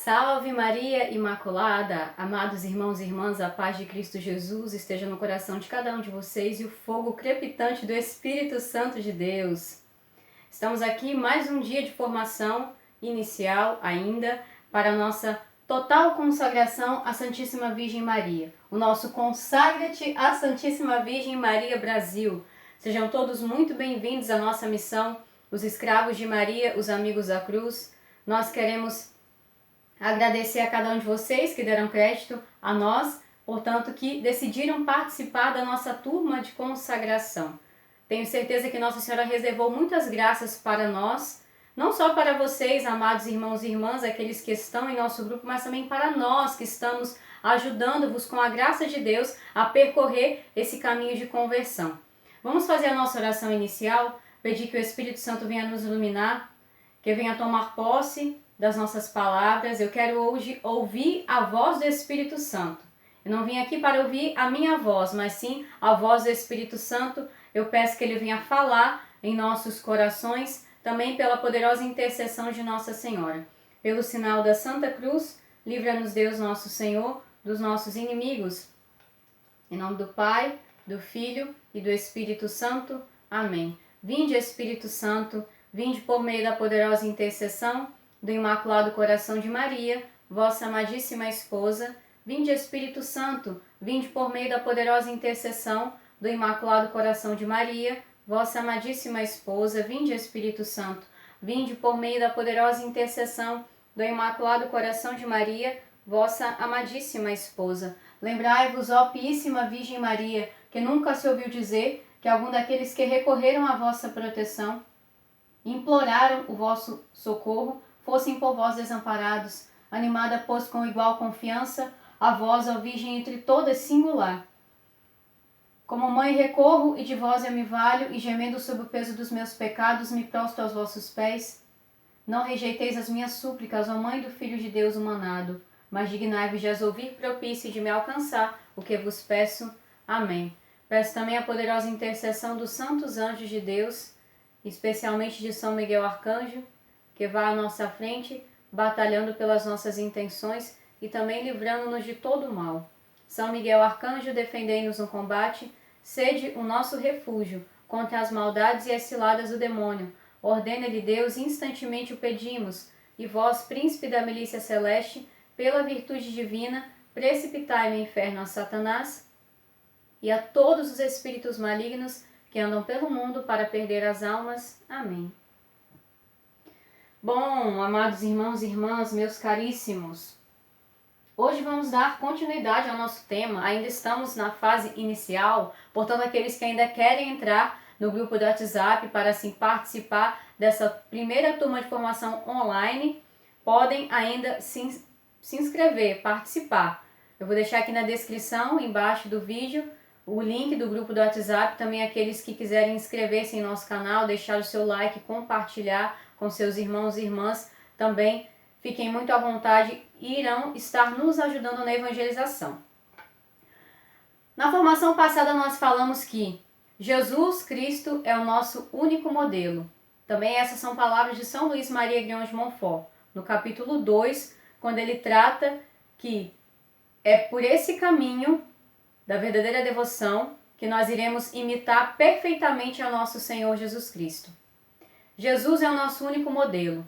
Salve Maria Imaculada! Amados irmãos e irmãs, a paz de Cristo Jesus esteja no coração de cada um de vocês e o fogo crepitante do Espírito Santo de Deus. Estamos aqui mais um dia de formação inicial ainda para a nossa total consagração à Santíssima Virgem Maria. O nosso Consagra-te à Santíssima Virgem Maria Brasil. Sejam todos muito bem-vindos à nossa missão, os escravos de Maria, os amigos da cruz. Nós queremos agradecer a cada um de vocês que deram crédito a nós, portanto, que decidiram participar da nossa turma de consagração. Tenho certeza que Nossa Senhora reservou muitas graças para nós, não só para vocês, amados irmãos e irmãs, aqueles que estão em nosso grupo, mas também para nós que estamos ajudando-vos com a graça de Deus a percorrer esse caminho de conversão. Vamos fazer a nossa oração inicial, pedir que o Espírito Santo venha nos iluminar, que venha tomar posse das nossas palavras. Eu quero hoje ouvir a voz do Espírito Santo. Eu não vim aqui para ouvir a minha voz, mas sim a voz do Espírito Santo. Eu peço que Ele venha falar em nossos corações, também pela poderosa intercessão de Nossa Senhora. Pelo sinal da Santa Cruz, livra-nos Deus nosso Senhor dos nossos inimigos. Em nome do Pai, do Filho e do Espírito Santo. Amém. Vinde, Espírito Santo, vinde por meio da poderosa intercessão do Imaculado Coração de Maria, vossa amadíssima esposa. Vinde, Espírito Santo, vinde por meio da poderosa intercessão do Imaculado Coração de Maria, vossa amadíssima esposa. Vinde, Espírito Santo, vinde por meio da poderosa intercessão do Imaculado Coração de Maria, vossa amadíssima esposa. Lembrai-vos, ó Piíssima Virgem Maria, que nunca se ouviu dizer que algum daqueles que recorreram à vossa proteção, imploraram o vosso socorro, fossem por vós desamparados. Animada, pois, com igual confiança, a vós, ó Virgem, entre todas singular. Como mãe recorro, e de vós eu me valho, e gemendo sob o peso dos meus pecados, me prostro aos vossos pés. Não rejeiteis as minhas súplicas, ó Mãe do Filho de Deus humanado, mas dignai-vos de as ouvir propício e de me alcançar o que vos peço. Amém. Peço também a poderosa intercessão dos santos anjos de Deus, especialmente de São Miguel Arcanjo, que vá à nossa frente, batalhando pelas nossas intenções e também livrando-nos de todo o mal. São Miguel Arcanjo, defendei-nos no combate, sede o nosso refúgio contra as maldades e as ciladas do demônio. Ordena-lhe Deus, instantemente o pedimos, e vós, príncipe da milícia celeste, pela virtude divina, precipitai no inferno a Satanás e a todos os espíritos malignos que andam pelo mundo para perder as almas. Amém. Bom, amados irmãos e irmãs, meus caríssimos, hoje vamos dar continuidade ao nosso tema. Ainda estamos na fase inicial, portanto, aqueles que ainda querem entrar no grupo do WhatsApp para assim participar dessa primeira turma de formação online, podem ainda se inscrever, participar. Eu vou deixar aqui na descrição, embaixo do vídeo, o link do grupo do WhatsApp. Também aqueles que quiserem inscrever-se em nosso canal, deixar o seu like, compartilhar com seus irmãos e irmãs, também fiquem muito à vontade e irão estar nos ajudando na evangelização. Na formação passada nós falamos que Jesus Cristo é o nosso único modelo. Também essas são palavras de São Luís Maria Grignion de Montfort, no capítulo 2, quando ele trata que é por esse caminho da verdadeira devoção que nós iremos imitar perfeitamente ao nosso Senhor Jesus Cristo. Jesus é o nosso único modelo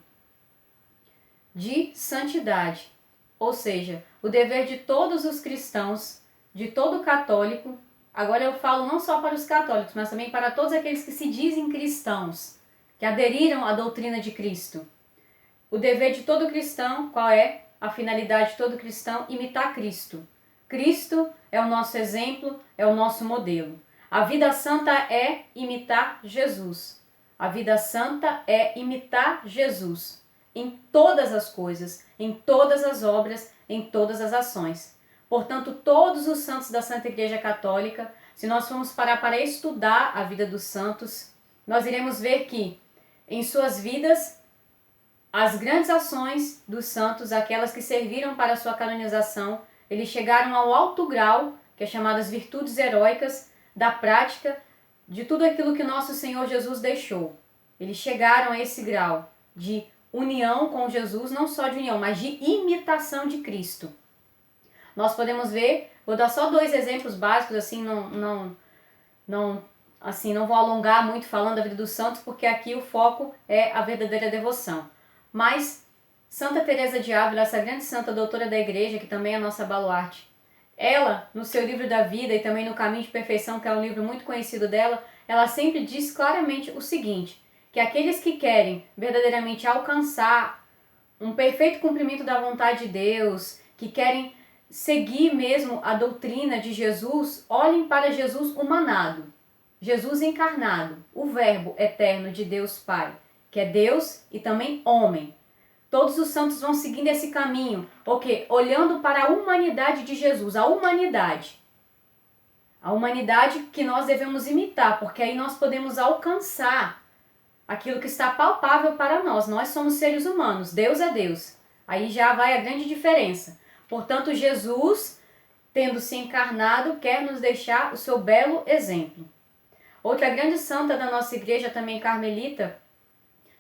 de santidade, ou seja, o dever de todos os cristãos, de todo católico. Agora eu falo não só para os católicos, mas também para todos aqueles que se dizem cristãos, que aderiram à doutrina de Cristo. O dever de todo cristão, qual é a finalidade de todo cristão? Imitar Cristo. Cristo é o nosso exemplo, é o nosso modelo. A vida santa é imitar Jesus. A vida santa é imitar Jesus em todas as coisas, em todas as obras, em todas as ações. Portanto, todos os santos da Santa Igreja Católica, se nós formos parar para estudar a vida dos santos, nós iremos ver que em suas vidas, as grandes ações dos santos, aquelas que serviram para a sua canonização, eles chegaram ao alto grau, que é chamado as virtudes heróicas, da prática de tudo aquilo que nosso Senhor Jesus deixou. Eles chegaram a esse grau de união com Jesus, não só de união, mas de imitação de Cristo. Nós podemos ver, vou dar só 2 exemplos básicos, assim, não vou alongar muito falando da vida dos santos, porque aqui o foco é a verdadeira devoção. Mas Santa Teresa de Ávila, essa grande santa doutora da igreja, que também é a nossa baluarte, ela, no seu livro da vida e também no Caminho de Perfeição, que é um livro muito conhecido dela, ela sempre diz claramente o seguinte, que aqueles que querem verdadeiramente alcançar um perfeito cumprimento da vontade de Deus, que querem seguir mesmo a doutrina de Jesus, olhem para Jesus humanado, Jesus encarnado, o Verbo eterno de Deus Pai, que é Deus e também homem. Todos os santos vão seguindo esse caminho, ok? Olhando para a humanidade de Jesus, a humanidade. A humanidade que nós devemos imitar, porque aí nós podemos alcançar aquilo que está palpável para nós. Nós somos seres humanos, Deus é Deus. Aí já vai a grande diferença. Portanto, Jesus, tendo se encarnado, quer nos deixar o seu belo exemplo. Outra grande santa da nossa igreja, também carmelita,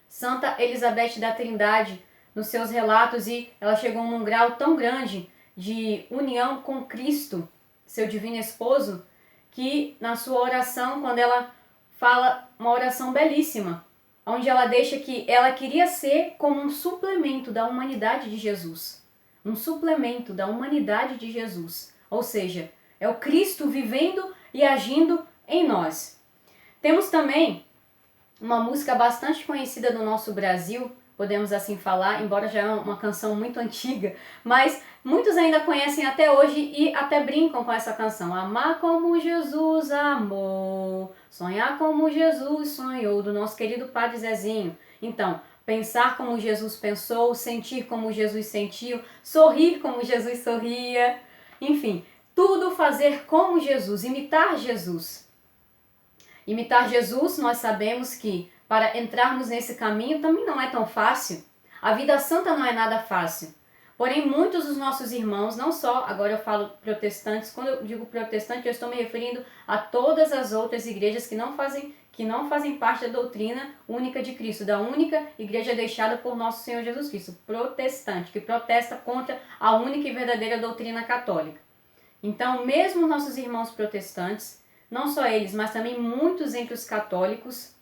Santa Elizabeth da Trindade, nos seus relatos, e ela chegou num grau tão grande de união com Cristo, seu divino esposo, que na sua oração, quando ela fala uma oração belíssima, onde ela deixa que ela queria ser como um suplemento da humanidade de Jesus. Um suplemento da humanidade de Jesus. Ou seja, é o Cristo vivendo e agindo em nós. Temos também uma música bastante conhecida no nosso Brasil, podemos assim falar, embora já é uma canção muito antiga, mas muitos ainda conhecem até hoje e até brincam com essa canção. Amar como Jesus amou, sonhar como Jesus sonhou, do nosso querido Padre Zezinho. Então, pensar como Jesus pensou, sentir como Jesus sentiu, sorrir como Jesus sorria, enfim, tudo fazer como Jesus, imitar Jesus. Imitar Jesus, nós sabemos que para entrarmos nesse caminho também não é tão fácil. A vida santa não é nada fácil. Porém, muitos dos nossos irmãos, não só, agora eu falo protestantes, quando eu digo protestante, eu estou me referindo a todas as outras igrejas que não fazem parte da doutrina única de Cristo, da única igreja deixada por nosso Senhor Jesus Cristo, protestante, que protesta contra a única e verdadeira doutrina católica. Então, mesmo nossos irmãos protestantes, não só eles, mas também muitos entre os católicos,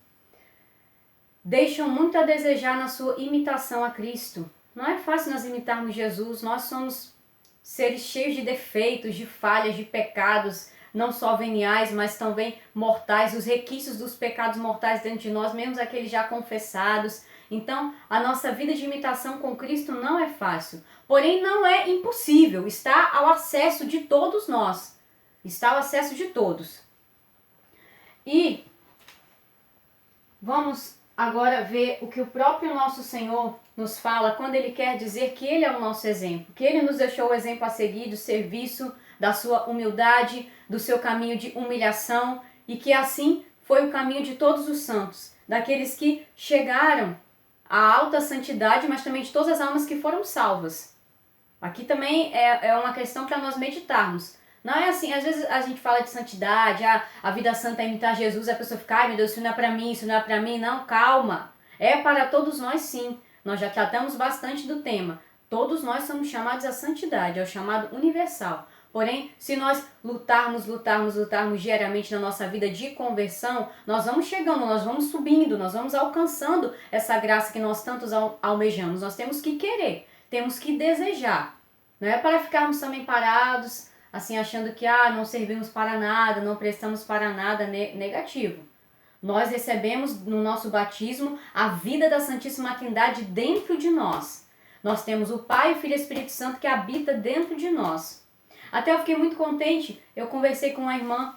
deixam muito a desejar na sua imitação a Cristo. Não é fácil nós imitarmos Jesus, nós somos seres cheios de defeitos, de falhas, de pecados, não só veniais, mas também mortais, os requisitos dos pecados mortais dentro de nós, mesmo aqueles já confessados. Então, a nossa vida de imitação com Cristo não é fácil, porém não é impossível, está ao acesso de todos nós, está ao acesso de todos. E vamos agora ver o que o próprio nosso Senhor nos fala quando Ele quer dizer que Ele é o nosso exemplo, que Ele nos deixou o exemplo a seguir do serviço, da sua humildade, do seu caminho de humilhação, e que assim foi o caminho de todos os santos, daqueles que chegaram à alta santidade, mas também de todas as almas que foram salvas. Aqui também é uma questão para nós meditarmos. Não é assim, às vezes a gente fala de santidade, a vida santa é imitar Jesus, a pessoa fica, ai meu Deus, isso não é pra mim, isso não é pra mim. Não, calma. É para todos nós sim. Nós já tratamos bastante do tema. Todos nós somos chamados à santidade, é o chamado universal. Porém, se nós lutarmos diariamente na nossa vida de conversão, nós vamos chegando, nós vamos subindo, nós vamos alcançando essa graça que nós tantos almejamos. Nós temos que querer, temos que desejar. Não é para ficarmos também parados, assim, achando que não servimos para nada, não prestamos para nada, negativo. Nós recebemos no nosso batismo a vida da Santíssima Trindade dentro de nós. Nós temos o Pai, o Filho e o Espírito Santo que habita dentro de nós. Até eu fiquei muito contente, eu conversei com uma irmã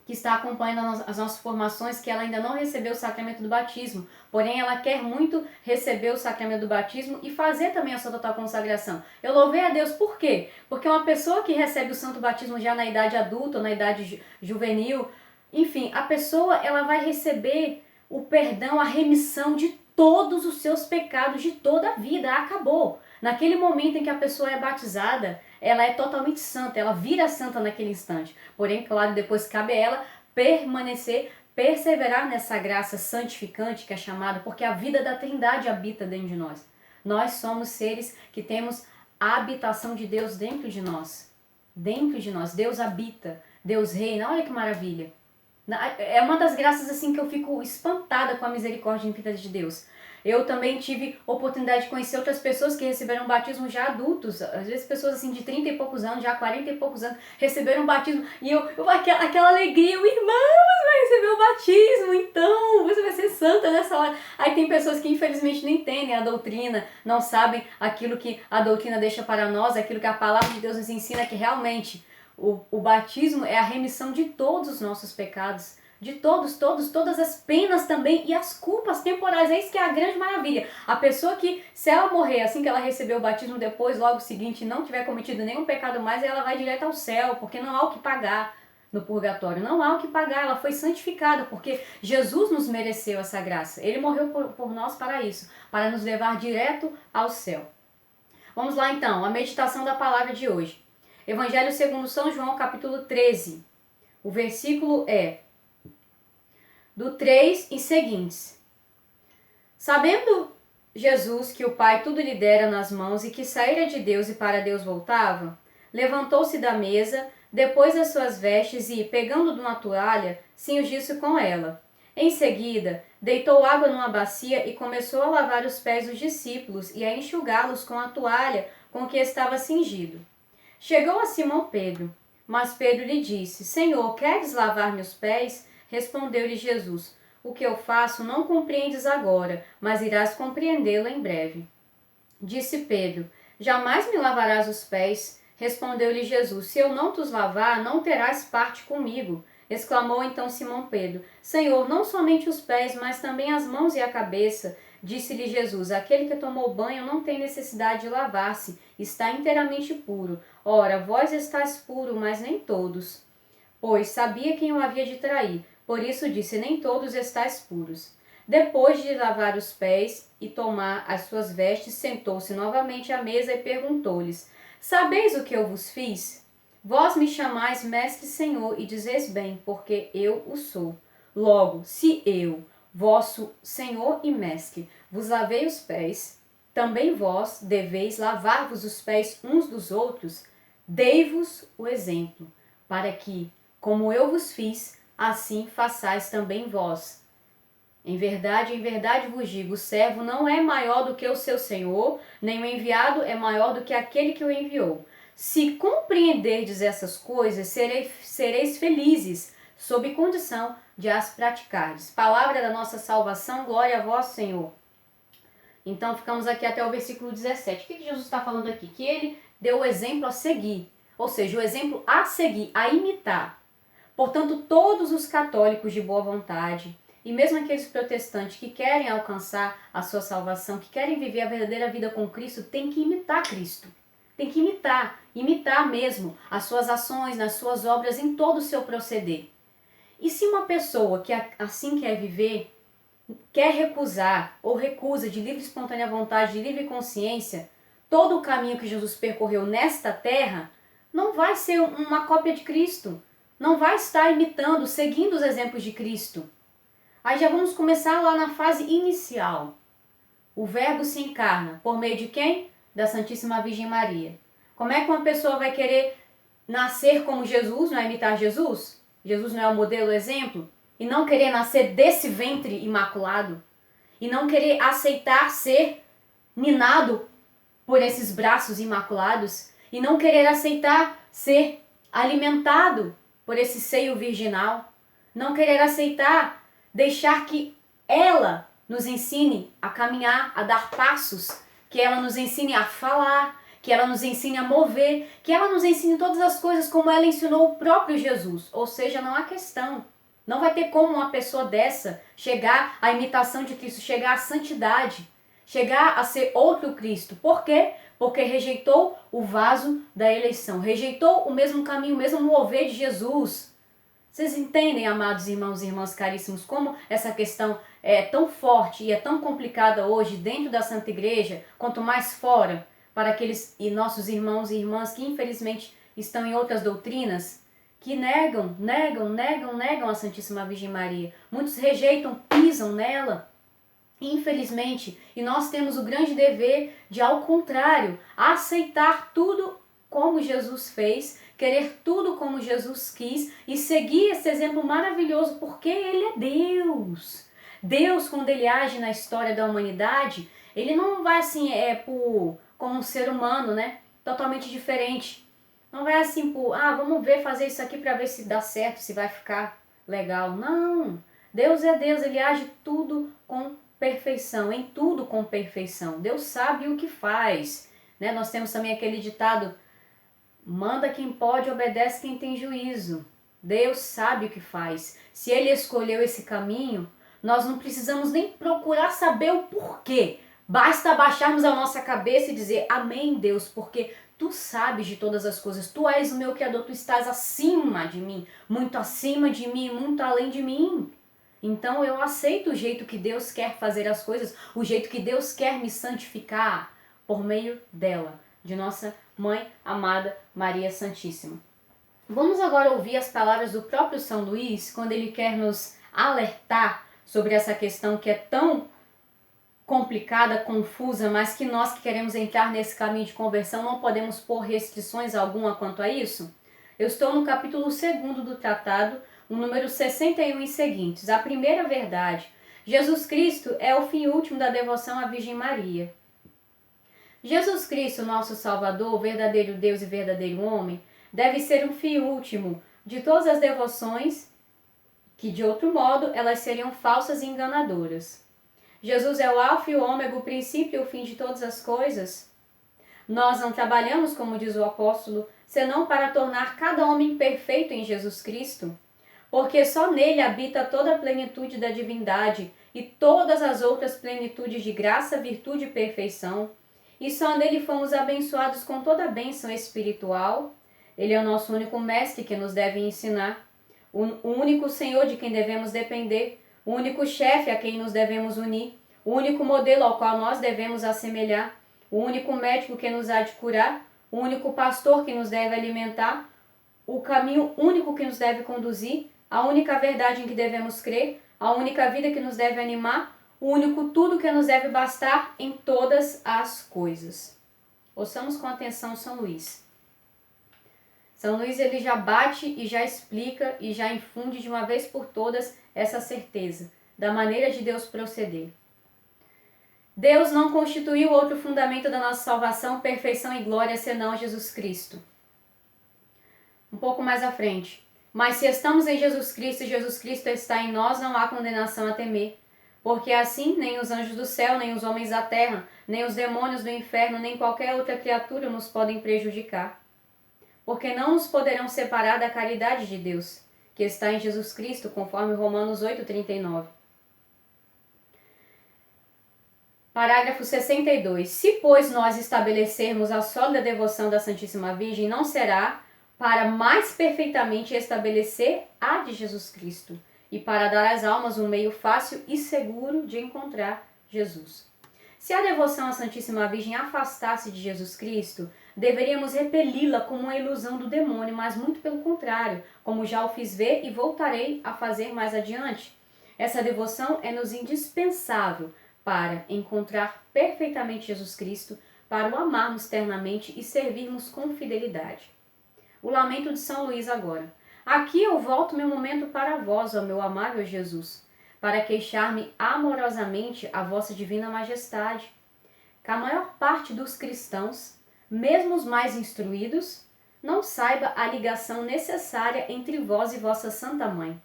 que está acompanhando as nossas formações, que ela ainda não recebeu o sacramento do batismo, porém ela quer muito receber o sacramento do batismo e fazer também a sua total consagração. Eu louvei a Deus, por quê? Porque uma pessoa que recebe o santo batismo já na idade adulta ou na idade juvenil, enfim, a pessoa ela vai receber o perdão, a remissão de todos os seus pecados de toda a vida, acabou. Naquele momento em que a pessoa é batizada, ela é totalmente santa, ela vira santa naquele instante. Porém, claro, depois cabe a ela permanecer perseverar nessa graça santificante que é chamada, porque a vida da Trindade habita dentro de nós. Nós somos seres que temos a habitação de Deus dentro de nós. Dentro de nós. Deus habita, Deus reina. Olha que maravilha. É uma das graças assim que eu fico espantada com a misericórdia infinita de Deus. Eu também tive oportunidade de conhecer outras pessoas que receberam batismo já adultos. Às vezes pessoas assim de 30 e poucos anos, já 40 e poucos anos, receberam batismo. E aquela alegria, o irmão, você vai receber o batismo, então você vai ser santa nessa hora. Aí tem pessoas que infelizmente não entendem a doutrina, não sabem aquilo que a doutrina deixa para nós, aquilo que a palavra de Deus nos ensina, que realmente o batismo é a remissão de todos os nossos pecados. De todas as penas também e as culpas temporais. É isso que é a grande maravilha. A pessoa que, se ela morrer assim que ela recebeu o batismo, depois, logo seguinte, não tiver cometido nenhum pecado mais, ela vai direto ao céu, porque não há o que pagar no purgatório. Não há o que pagar, ela foi santificada, porque Jesus nos mereceu essa graça. Ele morreu por nós para isso, para nos levar direto ao céu. Vamos lá então, a meditação da palavra de hoje. Evangelho segundo São João, capítulo 13. O versículo é do 3 e seguintes. Sabendo Jesus que o Pai tudo lhe dera nas mãos e que saíra de Deus e para Deus voltava, levantou-se da mesa, depôs as suas vestes e, pegando de uma toalha, cingiu-se com ela. Em seguida, deitou água numa bacia e começou a lavar os pés dos discípulos e a enxugá-los com a toalha com que estava cingido. Chegou a Simão Pedro, mas Pedro lhe disse: Senhor, queres lavar-me os pés? Respondeu-lhe Jesus: O que eu faço não compreendes agora, mas irás compreendê-lo em breve. Disse Pedro: Jamais me lavarás os pés. Respondeu-lhe Jesus: Se eu não te lavar, não terás parte comigo. Exclamou então Simão Pedro: Senhor, não somente os pés, mas também as mãos e a cabeça. Disse-lhe Jesus: Aquele que tomou banho não tem necessidade de lavar-se, está inteiramente puro. Ora, vós estáis puro, mas nem todos. Pois sabia quem o havia de trair. Por isso disse: Nem todos estáis puros. Depois de lavar os pés e tomar as suas vestes, sentou-se novamente à mesa e perguntou-lhes: Sabeis o que eu vos fiz? Vós me chamais Mestre e Senhor, e dizeis bem, porque eu o sou. Logo, se eu, vosso Senhor e Mestre, vos lavei os pés, também vós deveis lavar-vos os pés uns dos outros. Dei-vos o exemplo, para que, como eu vos fiz, assim façais também vós. Em verdade vos digo, o servo não é maior do que o seu senhor, nem o enviado é maior do que aquele que o enviou. Se compreenderdes essas coisas, sereis felizes, sob condição de as praticardes. Palavra da nossa salvação, glória a vós, Senhor. Então ficamos aqui até o versículo 17. O que Jesus está falando aqui? Que ele deu o exemplo a seguir, ou seja, o exemplo a seguir, a imitar. Portanto, todos os católicos de boa vontade, e mesmo aqueles protestantes que querem alcançar a sua salvação, que querem viver a verdadeira vida com Cristo, têm que imitar Cristo. Tem que imitar mesmo as suas ações, nas suas obras, em todo o seu proceder. E se uma pessoa que assim quer viver, quer recusar ou recusa de livre e espontânea vontade, de livre consciência, todo o caminho que Jesus percorreu nesta terra, não vai ser uma cópia de Cristo. Não vai estar imitando, seguindo os exemplos de Cristo. Aí já vamos começar lá na fase inicial. O Verbo se encarna. Por meio de quem? Da Santíssima Virgem Maria. Como é que uma pessoa vai querer nascer como Jesus, não é imitar Jesus? Jesus não é o modelo, o exemplo? E não querer nascer desse ventre imaculado? E não querer aceitar ser ninado por esses braços imaculados? E não querer aceitar ser alimentado por esse seio virginal, não querer aceitar, deixar que ela nos ensine a caminhar, a dar passos, que ela nos ensine a falar, que ela nos ensine a mover, que ela nos ensine todas as coisas como ela ensinou o próprio Jesus. Ou seja, não há questão. Não vai ter como uma pessoa dessa chegar à imitação de Cristo, chegar à santidade, chegar a ser outro Cristo. Por quê? Porque rejeitou o vaso da eleição, rejeitou o mesmo caminho, o mesmo mover de Jesus. Vocês entendem, amados irmãos e irmãs caríssimos, como essa questão é tão forte e é tão complicada hoje dentro da Santa Igreja, quanto mais fora, para aqueles nossos irmãos e irmãs que infelizmente estão em outras doutrinas, que negam a Santíssima Virgem Maria. Muitos rejeitam, pisam nela, infelizmente. E nós temos o grande dever de, ao contrário, aceitar tudo como Jesus fez, querer tudo como Jesus quis e seguir esse exemplo maravilhoso, porque Ele é Deus. Deus, quando Ele age na história da humanidade, Ele não vai assim, como um ser humano, né? Totalmente diferente. Não vai assim vamos ver, fazer isso aqui para ver se dá certo, se vai ficar legal. Não! Deus é Deus, Ele age tudo com perfeição, em tudo com perfeição. Deus sabe o que faz. Né? Nós temos também aquele ditado, manda quem pode, obedece quem tem juízo. Deus sabe o que faz. Se Ele escolheu esse caminho, nós não precisamos nem procurar saber o porquê. Basta baixarmos a nossa cabeça e dizer, amém, Deus, porque Tu sabes de todas as coisas. Tu és o meu Criador, Tu estás acima de mim, muito além de mim. Então eu aceito o jeito que Deus quer fazer as coisas, o jeito que Deus quer me santificar por meio dela, de nossa Mãe amada Maria Santíssima. Vamos agora ouvir as palavras do próprio São Luís, quando ele quer nos alertar sobre essa questão que é tão complicada, confusa, mas que nós que queremos entrar nesse caminho de conversão não podemos pôr restrições alguma quanto a isso. Eu estou no capítulo 2 do tratado, o número 61 e seguintes. A primeira verdade, Jesus Cristo é o fim último da devoção à Virgem Maria. Jesus Cristo, nosso Salvador, verdadeiro Deus e verdadeiro homem, deve ser o fim último de todas as devoções, que de outro modo elas seriam falsas e enganadoras. Jesus é o alfa e o ômega, o princípio e o fim de todas as coisas. Nós não trabalhamos, como diz o apóstolo, senão para tornar cada homem perfeito em Jesus Cristo, porque só nele habita toda a plenitude da divindade e todas as outras plenitudes de graça, virtude e perfeição, e só nele fomos abençoados com toda a bênção espiritual. Ele é o nosso único mestre que nos deve ensinar, o único Senhor de quem devemos depender, o único chefe a quem nos devemos unir, o único modelo ao qual nós devemos assemelhar, o único médico que nos há de curar, o único pastor que nos deve alimentar, o caminho único que nos deve conduzir, a única verdade em que devemos crer, a única vida que nos deve animar, o único tudo que nos deve bastar em todas as coisas. Ouçamos com atenção São Luís. São Luís ele já bate e já explica e já infunde de uma vez por todas essa certeza da maneira de Deus proceder. Deus não constituiu outro fundamento da nossa salvação, perfeição e glória senão Jesus Cristo. Um pouco mais à frente. Mas se estamos em Jesus Cristo e Jesus Cristo está em nós, não há condenação a temer. Porque assim, nem os anjos do céu, nem os homens da terra, nem os demônios do inferno, nem qualquer outra criatura nos podem prejudicar. Porque não nos poderão separar da caridade de Deus, que está em Jesus Cristo, conforme Romanos 8,39. Parágrafo 62. Se, pois, nós estabelecermos a sólida devoção da Santíssima Virgem, não será para mais perfeitamente estabelecer a de Jesus Cristo e para dar às almas um meio fácil e seguro de encontrar Jesus. Se a devoção à Santíssima Virgem afastasse de Jesus Cristo, deveríamos repeli-la como uma ilusão do demônio, mas muito pelo contrário, como já o fiz ver e voltarei a fazer mais adiante. Essa devoção é-nos indispensável para encontrar perfeitamente Jesus Cristo, para o amarmos ternamente e servirmos com fidelidade. O lamento de São Luís agora. Aqui eu volto meu momento para vós, ó meu amável Jesus, para queixar-me amorosamente a vossa divina majestade, que a maior parte dos cristãos, mesmo os mais instruídos, não saiba a ligação necessária entre vós e vossa Santa Mãe.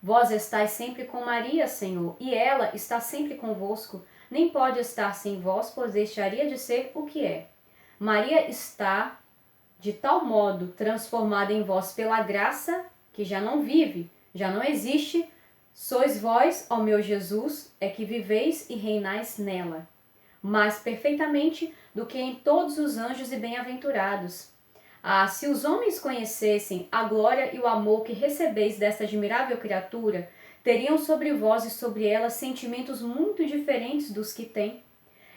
Vós estáis sempre com Maria, Senhor, e ela está sempre convosco, nem pode estar sem vós, pois deixaria de ser o que é. Maria está de tal modo transformada em vós pela graça, que já não vive, já não existe, sois vós, ó meu Jesus, é que viveis e reinais nela, mais perfeitamente do que em todos os anjos e bem-aventurados. Ah, se os homens conhecessem a glória e o amor que recebeis desta admirável criatura, teriam sobre vós e sobre ela sentimentos muito diferentes dos que têm.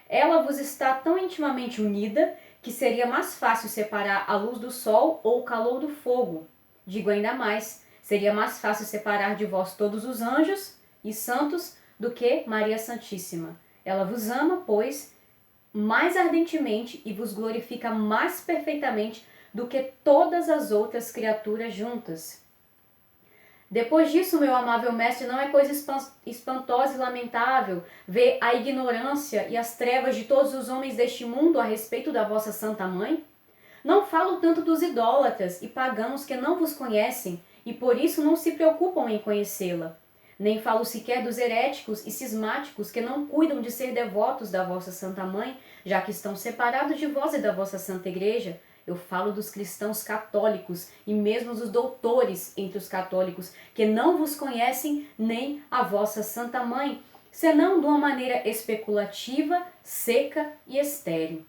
Ela vos está tão intimamente unida que seria mais fácil separar a luz do sol ou o calor do fogo. Digo ainda mais, seria mais fácil separar de vós todos os anjos e santos do que Maria Santíssima. Ela vos ama, pois, mais ardentemente e vos glorifica mais perfeitamente do que todas as outras criaturas juntas. Depois disso, meu amável mestre, não é coisa espantosa e lamentável ver a ignorância e as trevas de todos os homens deste mundo a respeito da vossa Santa Mãe? Não falo tanto dos idólatras e pagãos que não vos conhecem e por isso não se preocupam em conhecê-la. Nem falo sequer dos heréticos e cismáticos que não cuidam de ser devotos da vossa Santa Mãe, já que estão separados de vós e da vossa Santa Igreja. Eu falo dos cristãos católicos e mesmo dos doutores entre os católicos, que não vos conhecem nem a vossa Santa Mãe, senão de uma maneira especulativa, seca e estéril.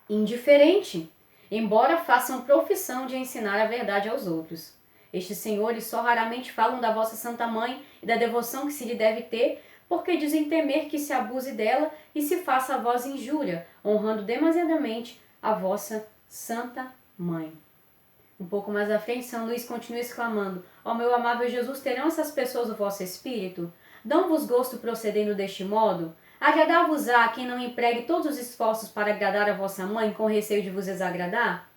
Indiferente, embora façam profissão de ensinar a verdade aos outros. Estes senhores só raramente falam da vossa Santa Mãe e da devoção que se lhe deve ter, porque dizem temer que se abuse dela e se faça a vós injúria, honrando demasiadamente a vossa Santa Mãe. Um pouco mais à frente, São Luís continua exclamando: ó meu amável Jesus, terão essas pessoas o vosso espírito? Dão-vos gosto procedendo deste modo? Agradar-vos-á quem não empregue todos os esforços para agradar a vossa mãe com receio de vos desagradar?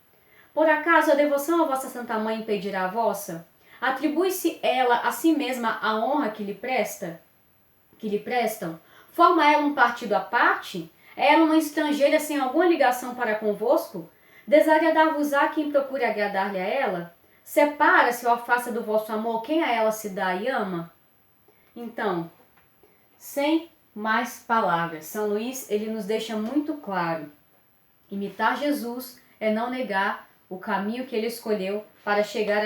Por acaso a devoção à vossa Santa Mãe impedirá a vossa? Atribui-se ela a si mesma a honra que lhe prestam? Forma ela um partido à parte? É ela uma estrangeira sem alguma ligação para convosco? Desagradar-vos-á quem procure agradar-lhe a ela? Separa-se ou afasta do vosso amor quem a ela se dá e ama? Então, sem mais palavras, São Luís ele nos deixa muito claro: imitar Jesus é não negar o caminho que ele escolheu para chegar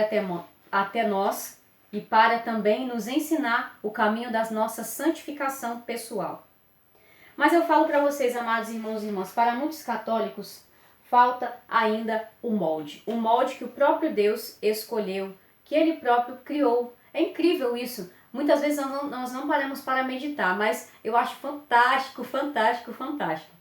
até nós e para também nos ensinar o caminho da nossa santificação pessoal. Mas eu falo para vocês, amados irmãos e irmãs, para muitos católicos falta ainda o molde que o próprio Deus escolheu, que ele próprio criou. É incrível isso. Muitas vezes nós não paramos para meditar, mas eu acho fantástico, fantástico, fantástico.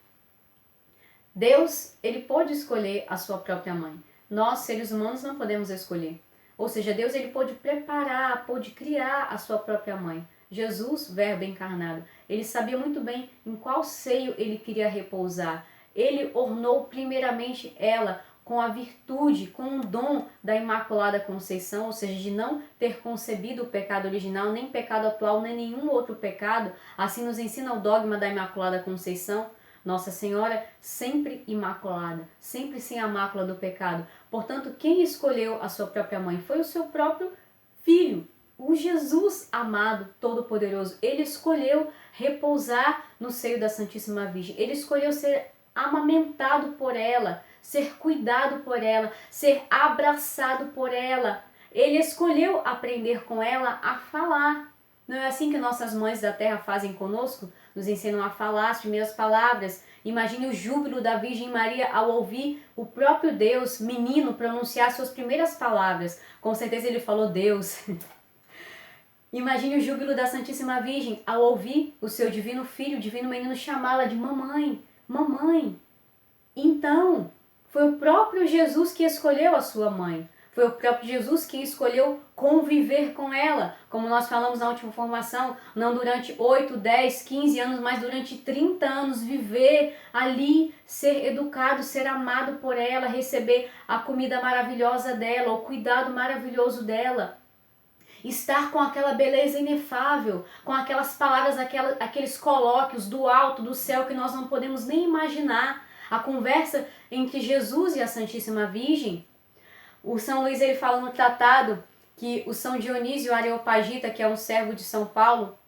Deus, ele pôde escolher a sua própria mãe. Nós, seres humanos, não podemos escolher. Ou seja, Deus ele pôde preparar, pôde criar a sua própria mãe. Jesus, verbo encarnado, ele sabia muito bem em qual seio ele queria repousar. Ele ornou primeiramente ela com a virtude, com o dom da Imaculada Conceição, ou seja, de não ter concebido o pecado original, nem pecado atual, nem nenhum outro pecado. Assim nos ensina o dogma da Imaculada Conceição. Nossa Senhora sempre imaculada, sempre sem a mácula do pecado. Portanto, quem escolheu a sua própria mãe foi o seu próprio Filho, o Jesus amado, todo-poderoso. Ele escolheu repousar no seio da Santíssima Virgem. Ele escolheu ser amamentado por ela, ser cuidado por ela, ser abraçado por ela. Ele escolheu aprender com ela a falar. Não é assim que nossas mães da terra fazem conosco? Nos ensinam a falar as primeiras palavras. Imagine o júbilo da Virgem Maria ao ouvir o próprio Deus, menino, pronunciar suas primeiras palavras. Com certeza ele falou Deus. Imagine o júbilo da Santíssima Virgem ao ouvir o seu divino filho, o divino menino, chamá-la de mamãe, mamãe. Então, foi o próprio Jesus que escolheu a sua mãe. Foi o próprio Jesus que escolheu conviver com ela, como nós falamos na última formação, não durante 8, 10, 15 anos, mas durante 30 anos, viver ali, ser educado, ser amado por ela, receber a comida maravilhosa dela, o cuidado maravilhoso dela. Estar com aquela beleza inefável, com aquelas palavras, aqueles colóquios do alto, do céu, que nós não podemos nem imaginar. A conversa entre Jesus e a Santíssima Virgem. O São Luís ele fala no tratado que o São Dionísio Areopagita, que é um servo de São Paulo,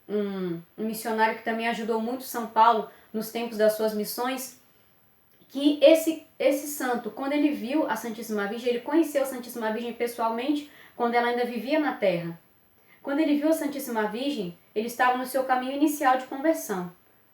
um missionário que também ajudou muito São Paulo nos tempos das suas missões, que esse santo, quando ele viu a Santíssima Virgem, ele conheceu a Santíssima Virgem pessoalmente quando ela ainda vivia na terra. Quando ele viu a Santíssima Virgem, ele estava no seu caminho inicial de conversão.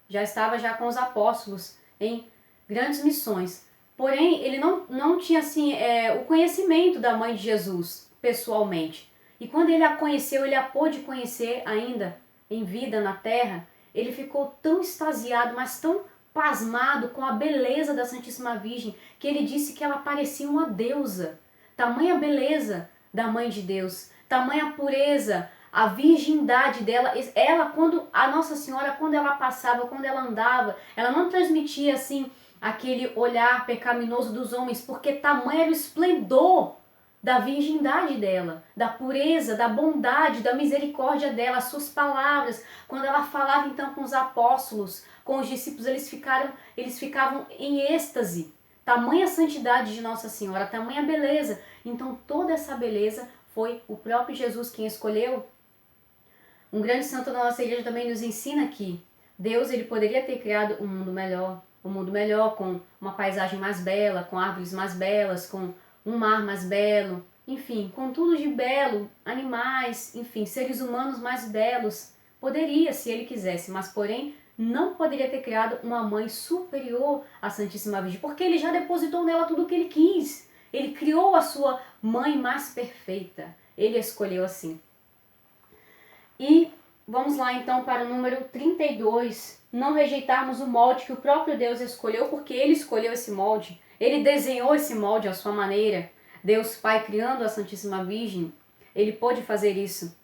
Já estava com os apóstolos em grandes missões. Porém, ele não tinha assim, o conhecimento da mãe de Jesus, pessoalmente. E quando ele a conheceu, ele a pôde conhecer ainda em vida na terra, ele ficou tão extasiado, mas tão pasmado com a beleza da Santíssima Virgem, que ele disse que ela parecia uma deusa. Tamanha beleza da Mãe de Deus, tamanha pureza, a virgindade dela. Ela, quando a Nossa Senhora, quando ela passava, quando ela andava, ela não transmitia assim aquele olhar pecaminoso dos homens, porque tamanho era o esplendor da virgindade dela, da pureza, da bondade, da misericórdia dela, as suas palavras. Quando ela falava então com os apóstolos, com os discípulos, eles ficavam em êxtase. Tamanha santidade de Nossa Senhora, tamanha beleza. Então toda essa beleza foi o próprio Jesus quem escolheu. Um grande santo da nossa igreja também nos ensina que Deus ele poderia ter criado um mundo melhor com uma paisagem mais bela, com árvores mais belas, com um mar mais belo, enfim, com tudo de belo, animais, enfim, seres humanos mais belos. Poderia, se ele quisesse, mas porém não poderia ter criado uma mãe superior à Santíssima Virgem, porque ele já depositou nela tudo o que ele quis. Ele criou a sua mãe mais perfeita. Ele a escolheu assim. E vamos lá então para o número 32. Não rejeitarmos o molde que o próprio Deus escolheu, porque ele escolheu esse molde. Ele desenhou esse molde à sua maneira. Deus Pai criando a Santíssima Virgem, ele pôde fazer isso.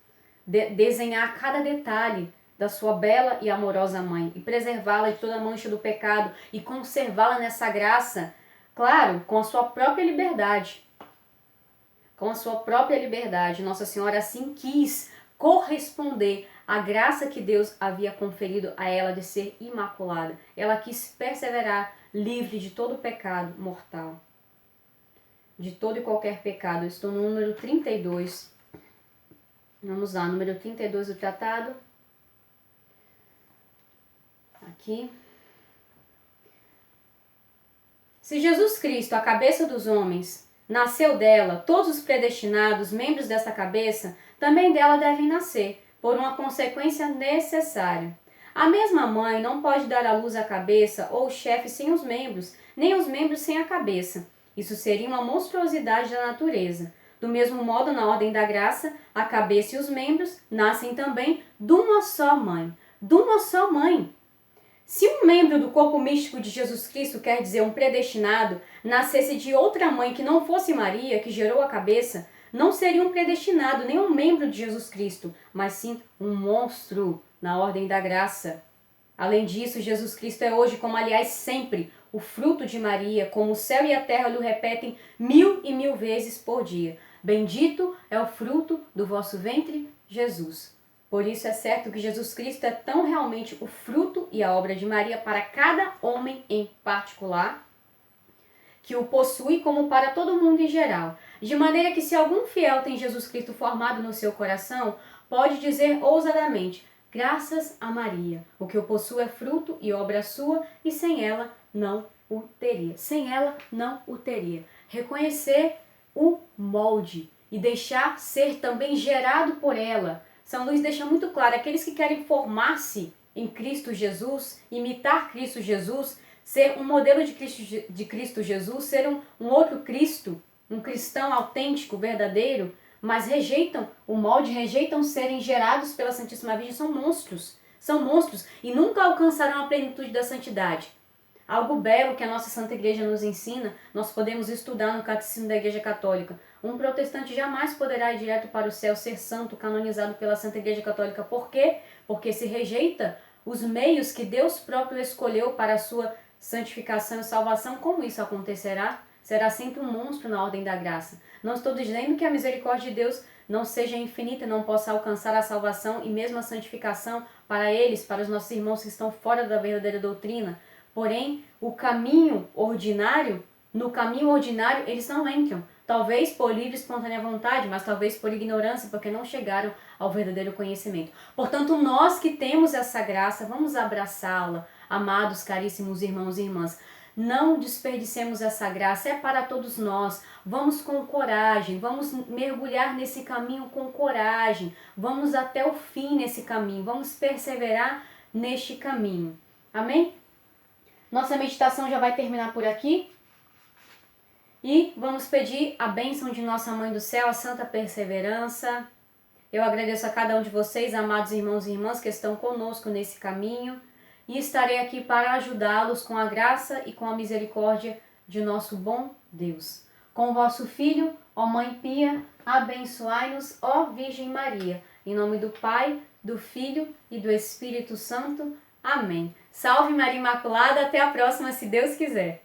Desenhar cada detalhe da sua bela e amorosa mãe e preservá-la de toda mancha do pecado e conservá-la nessa graça, claro, com a sua própria liberdade. Com a sua própria liberdade. Nossa Senhora assim quis corresponder à graça que Deus havia conferido a ela de ser imaculada. Ela quis perseverar livre de todo pecado mortal. De todo e qualquer pecado. Eu estou no número 32. Vamos lá, número 32 do tratado. Aqui. Se Jesus Cristo, a cabeça dos homens, nasceu dela, todos os predestinados, membros dessa cabeça, também dela devem nascer, por uma consequência necessária. A mesma mãe não pode dar à luz a cabeça ou o chefe sem os membros, nem os membros sem a cabeça. Isso seria uma monstruosidade da natureza. Do mesmo modo, na ordem da graça, a cabeça e os membros nascem também de uma só mãe. De uma só mãe. Se um membro do corpo místico de Jesus Cristo, quer dizer um predestinado, nascesse de outra mãe que não fosse Maria, que gerou a cabeça, não seria um predestinado, nem um membro de Jesus Cristo, mas sim um monstro na ordem da graça. Além disso, Jesus Cristo é hoje, como aliás sempre, o fruto de Maria, como o céu e a terra lhe repetem 1000 e 1000 vezes por dia. Bendito é o fruto do vosso ventre, Jesus. Por isso é certo que Jesus Cristo é tão realmente o fruto e a obra de Maria para cada homem em particular, que o possui como para todo mundo em geral. De maneira que se algum fiel tem Jesus Cristo formado no seu coração, pode dizer ousadamente, graças a Maria, o que eu possuo é fruto e obra sua, e sem ela não o teria. Sem ela não o teria. Reconhecer o molde e deixar ser também gerado por ela. São Luís deixa muito claro, aqueles que querem formar-se em Cristo Jesus, imitar Cristo Jesus, ser um modelo de Cristo Jesus, ser um outro Cristo, um cristão autêntico, verdadeiro, mas rejeitam o molde, rejeitam serem gerados pela Santíssima Virgem, são monstros e nunca alcançarão a plenitude da santidade. Algo belo que a nossa Santa Igreja nos ensina, nós podemos estudar no Catecismo da Igreja Católica. Um protestante jamais poderá ir direto para o céu, ser santo, canonizado pela Santa Igreja Católica. Por quê? Porque se rejeita os meios que Deus próprio escolheu para a sua santificação e salvação. Como isso acontecerá? Será sempre um monstro na ordem da graça. Não estou dizendo que a misericórdia de Deus não seja infinita, não possa alcançar a salvação e mesmo a santificação para eles, para os nossos irmãos que estão fora da verdadeira doutrina. Porém, no caminho ordinário, eles não entram. Talvez por livre e espontânea vontade, mas talvez por ignorância, porque não chegaram ao verdadeiro conhecimento. Portanto, nós que temos essa graça, vamos abraçá-la, amados, caríssimos irmãos e irmãs. Não desperdicemos essa graça, é para todos nós. Vamos com coragem, vamos mergulhar nesse caminho com coragem. Vamos até o fim nesse caminho, vamos perseverar neste caminho. Amém? Nossa meditação já vai terminar por aqui. E vamos pedir a bênção de Nossa Mãe do Céu, a santa perseverança. Eu agradeço a cada um de vocês, amados irmãos e irmãs, que estão conosco nesse caminho. E estarei aqui para ajudá-los com a graça e com a misericórdia de nosso bom Deus. Com o vosso Filho, ó Mãe Pia. Abençoai-nos, ó Virgem Maria, em nome do Pai, do Filho e do Espírito Santo. Amém. Salve Maria Imaculada, até a próxima, se Deus quiser.